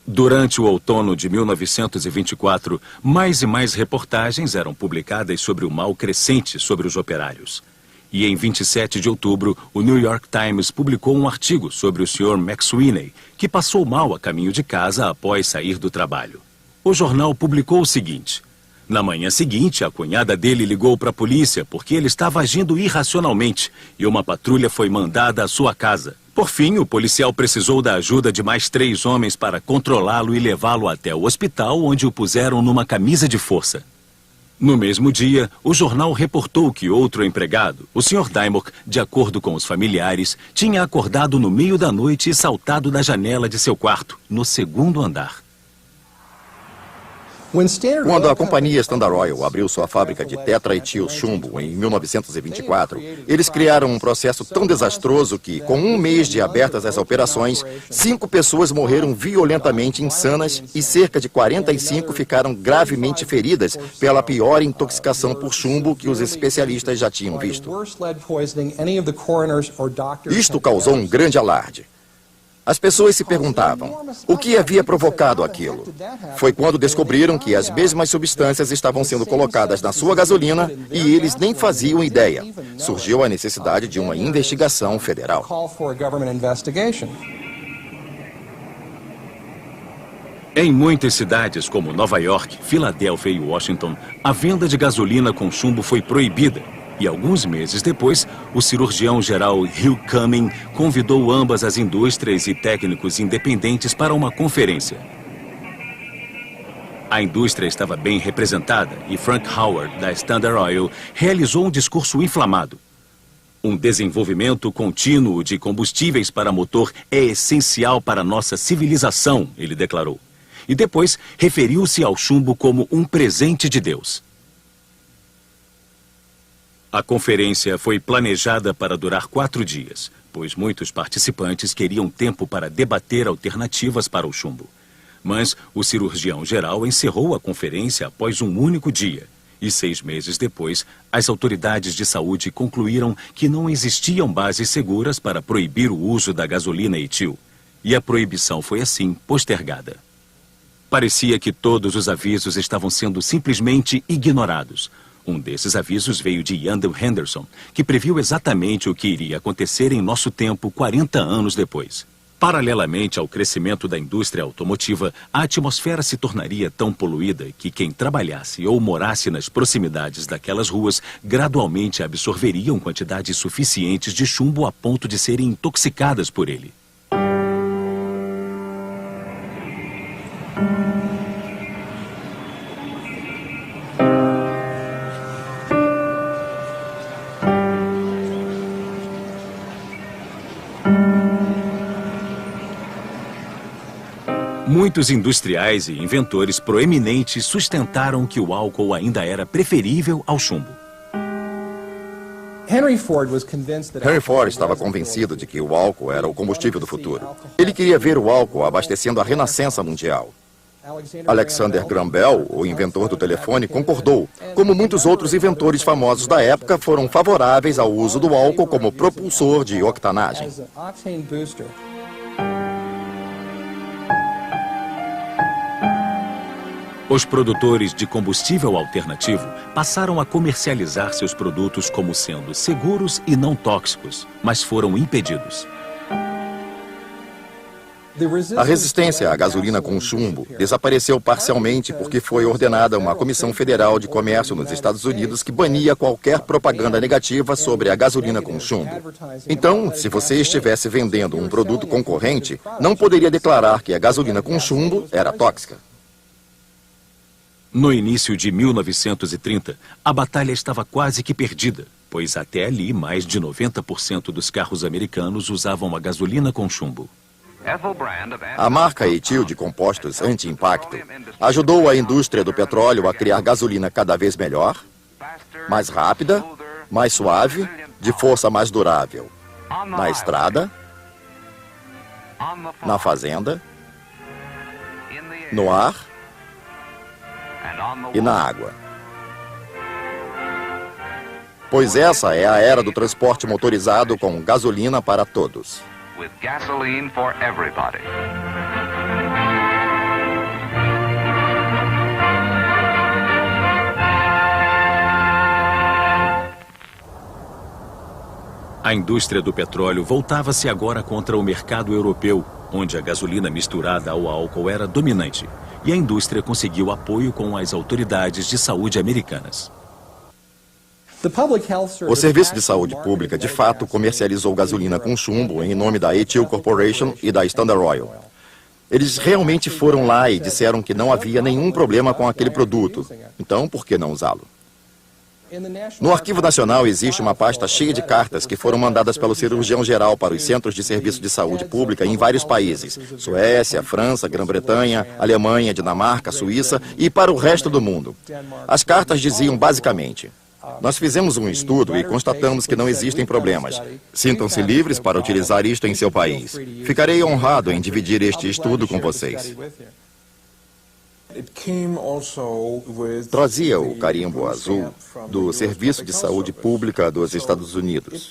Durante o outono de 1924, mais e mais reportagens eram publicadas sobre o mal crescente sobre os operários. E em 27 de outubro, o New York Times publicou um artigo sobre o Sr. McSweeney, que passou mal a caminho de casa após sair do trabalho. O jornal publicou o seguinte: na manhã seguinte, a cunhada dele ligou para a polícia porque ele estava agindo irracionalmente e uma patrulha foi mandada à sua casa. Por fim, o policial precisou da ajuda de mais 3 homens para controlá-lo e levá-lo até o hospital, onde o puseram numa camisa de força. No mesmo dia, o jornal reportou que outro empregado, o Sr. Dymock, de acordo com os familiares, tinha acordado no meio da noite e saltado da janela de seu quarto, no 2º andar. Quando a companhia Standard Oil abriu sua fábrica de tetraetil chumbo em 1924, eles criaram um processo tão desastroso que, com um mês de abertas as operações, 5 pessoas morreram violentamente insanas e cerca de 45 ficaram gravemente feridas pela pior intoxicação por chumbo que os especialistas já tinham visto. Isto causou um grande alarde. As pessoas se perguntavam o que havia provocado aquilo. Foi quando descobriram que as mesmas substâncias estavam sendo colocadas na sua gasolina e eles nem faziam ideia. Surgiu a necessidade de uma investigação federal. Em muitas cidades, como Nova York, Filadélfia e Washington, a venda de gasolina com chumbo foi proibida. E alguns meses depois, o cirurgião-geral Hugh Cumming convidou ambas as indústrias e técnicos independentes para uma conferência. A indústria estava bem representada e Frank Howard, da Standard Oil, realizou um discurso inflamado. Um desenvolvimento contínuo de combustíveis para motor é essencial para nossa civilização, ele declarou. E depois referiu-se ao chumbo como um presente de Deus. A conferência foi planejada para durar 4 dias, pois muitos participantes queriam tempo para debater alternativas para o chumbo. Mas o cirurgião-geral encerrou a conferência após um único dia. E 6 meses depois, as autoridades de saúde concluíram que não existiam bases seguras para proibir o uso da gasolina etil. E a proibição foi assim postergada. Parecia que todos os avisos estavam sendo simplesmente ignorados. Um desses avisos veio de Yandell Henderson, que previu exatamente o que iria acontecer em nosso tempo 40 anos depois. Paralelamente ao crescimento da indústria automotiva, a atmosfera se tornaria tão poluída que quem trabalhasse ou morasse nas proximidades daquelas ruas gradualmente absorveriam quantidades suficientes de chumbo a ponto de serem intoxicadas por ele. Muitos industriais e inventores proeminentes sustentaram que o álcool ainda era preferível ao chumbo. Henry Ford estava convencido de que o álcool era o combustível do futuro. Ele queria ver o álcool abastecendo a renascença mundial. Alexander Graham Bell, o inventor do telefone, concordou. Como muitos outros inventores famosos da época, foram favoráveis ao uso do álcool como propulsor de octanagem. Os produtores de combustível alternativo passaram a comercializar seus produtos como sendo seguros e não tóxicos, mas foram impedidos. A resistência à gasolina com chumbo desapareceu parcialmente porque foi ordenada uma comissão federal de comércio nos Estados Unidos que bania qualquer propaganda negativa sobre a gasolina com chumbo. Então, se você estivesse vendendo um produto concorrente, não poderia declarar que a gasolina com chumbo era tóxica. No início de 1930, a batalha estava quase que perdida, pois até ali mais de 90% dos carros americanos usavam a gasolina com chumbo. A marca etil de compostos anti-impacto ajudou a indústria do petróleo a criar gasolina cada vez melhor, mais rápida, mais suave, de força mais durável. Na estrada, na fazenda, no ar e na água. Pois essa é a era do transporte motorizado com gasolina para todos. With gasoline for everybody. A indústria do petróleo voltava-se agora contra o mercado europeu, onde a gasolina misturada ao álcool era dominante, e a indústria conseguiu apoio com as autoridades de saúde americanas. O Serviço de Saúde Pública, de fato, comercializou gasolina com chumbo em nome da Ethyl Corporation e da Standard Oil. Eles realmente foram lá e disseram que não havia nenhum problema com aquele produto. Então, por que não usá-lo? No Arquivo Nacional existe uma pasta cheia de cartas que foram mandadas pelo cirurgião-geral para os centros de serviço de saúde pública em vários países: Suécia, França, Grã-Bretanha, Alemanha, Dinamarca, Suíça e para o resto do mundo. As cartas diziam basicamente: nós fizemos um estudo e constatamos que não existem problemas. Sintam-se livres para utilizar isto em seu país. Ficarei honrado em dividir este estudo com vocês. Trazia o carimbo azul do Serviço de Saúde Pública dos Estados Unidos.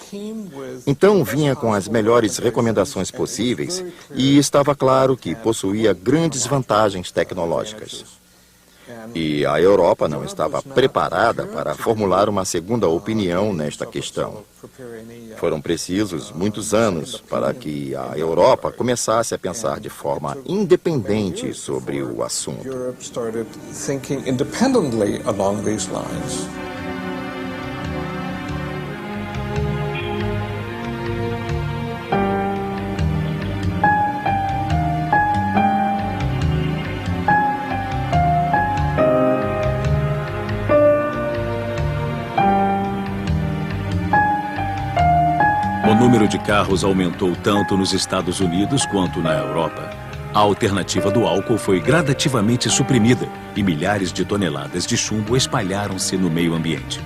Então vinha com as melhores recomendações possíveis e estava claro que possuía grandes vantagens tecnológicas. E a Europa não estava preparada para formular uma segunda opinião nesta questão. Foram precisos muitos anos para que a Europa começasse a pensar de forma independente sobre o assunto. O número de carros aumentou tanto nos Estados Unidos quanto na Europa. A alternativa do álcool foi gradativamente suprimida e milhares de toneladas de chumbo espalharam-se no meio ambiente.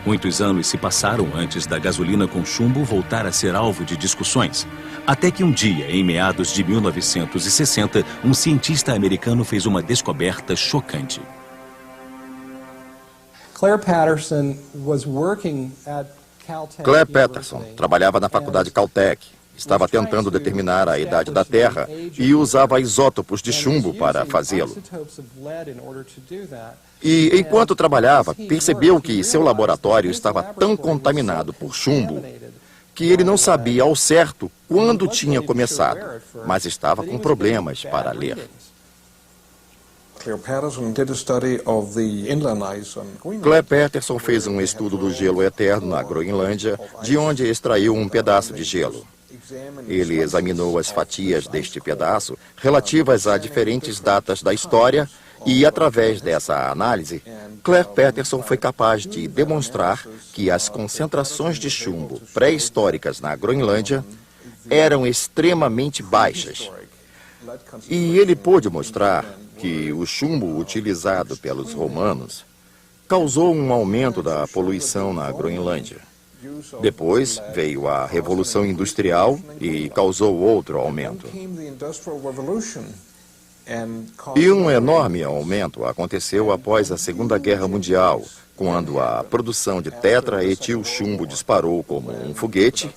Muitos anos se passaram antes da gasolina com chumbo voltar a ser alvo de discussões, até que um dia, em meados de 1960, um cientista americano fez uma descoberta chocante. Claire Patterson was working at Claire Patterson trabalhava na faculdade Caltech. Estava tentando determinar a idade da Terra e usava isótopos de chumbo para fazê-lo. E, enquanto trabalhava, percebeu que seu laboratório estava tão contaminado por chumbo que ele não sabia ao certo quando tinha começado, mas estava com problemas para ler. Claire Patterson fez um estudo do gelo eterno na Groenlândia, de onde extraiu um pedaço de gelo. Ele examinou as fatias deste pedaço relativas a diferentes datas da história e, através dessa análise, Claire Patterson foi capaz de demonstrar que as concentrações de chumbo pré-históricas na Groenlândia eram extremamente baixas. E ele pôde mostrar que o chumbo utilizado pelos romanos causou um aumento da poluição na Groenlândia. Depois veio a Revolução Industrial e causou outro aumento. E um enorme aumento aconteceu após a Segunda Guerra Mundial, quando a produção de tetraetil chumbo disparou como um foguete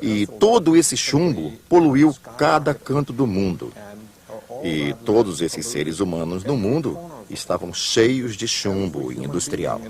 e todo esse chumbo poluiu cada canto do mundo. E todos esses seres humanos no mundo estavam cheios de chumbo industrial.